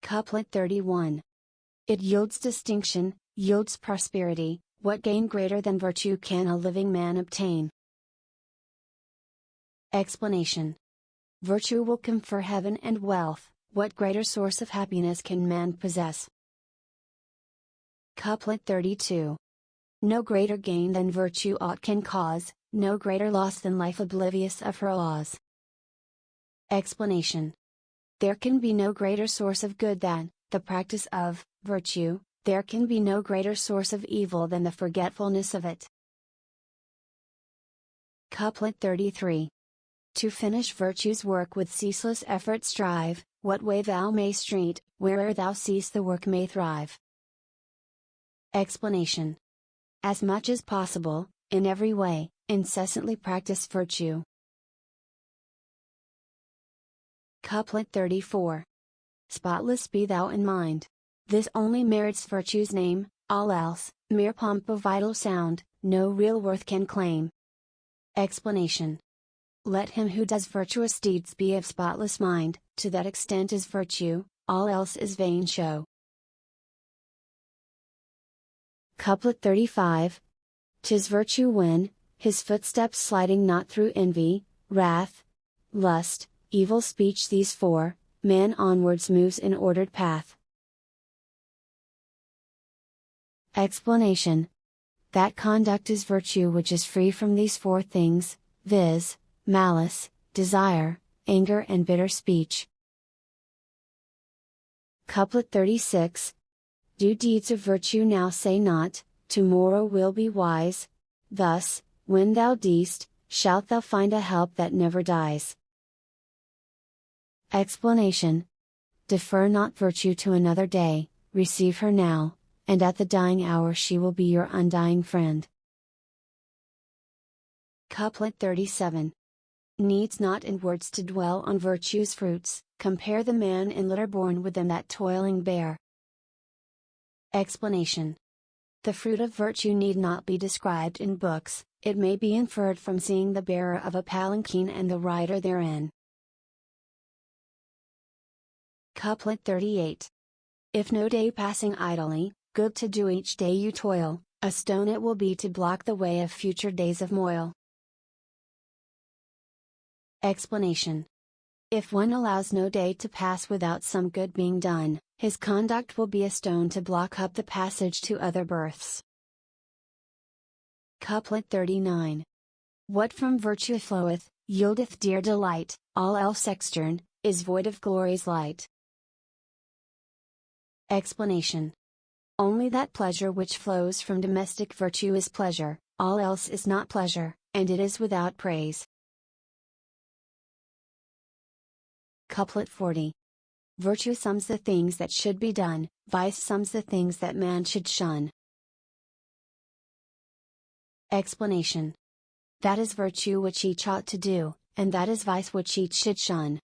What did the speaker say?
Couplet 31. It yields distinction, yields prosperity, what gain greater than virtue can a living man obtain? Explanation. Virtue will confer heaven and wealth, what greater source of happiness can man possess? Couplet 32. No greater gain than virtue aught can cause, no greater loss than life oblivious of her laws. Explanation. There can be no greater source of good than the practice of virtue, there can be no greater source of evil than the forgetfulness of it. Couplet 33. To finish virtue's work with ceaseless effort strive, what way thou mayst treat, where'er thou cease the work may thrive. Explanation. As much as possible, in every way, incessantly practice virtue. Couplet 34. Spotless be thou in mind. This only merits virtue's name, all else, mere pomp of idle sound, no real worth can claim. Explanation. Let him who does virtuous deeds be of spotless mind, to that extent is virtue, all else is vain show. Couplet 35. 'Tis virtue when, his footsteps sliding not through envy, wrath, lust, evil speech, these four, man onwards moves in ordered path. Explanation. That conduct is virtue which is free from these four things, viz., malice, desire, anger and bitter speech. Couplet 36. Do deeds of virtue now, say not, tomorrow will be wise, thus, when thou deest, shalt thou find a help that never dies. Explanation. Defer not virtue to another day, receive her now, and at the dying hour she will be your undying friend. Couplet 37. Needs not in words to dwell on virtue's fruits, compare the man in litter born with them that toiling bear. Explanation. The fruit of virtue need not be described in books, it may be inferred from seeing the bearer of a palanquin and the rider therein. Couplet 38. If no day passing idly, good to do each day you toil, a stone it will be to block the way of future days of moil. Explanation. If one allows no day to pass without some good being done, his conduct will be a stone to block up the passage to other births. Couplet 39. What from virtue floweth, yieldeth dear delight, all else extern, is void of glory's light. Explanation. Only that pleasure which flows from domestic virtue is pleasure, all else is not pleasure, and it is without praise. Couplet 40. Virtue sums the things that should be done, vice sums the things that man should shun. Explanation. That is virtue which each ought to do, and that is vice which each should shun.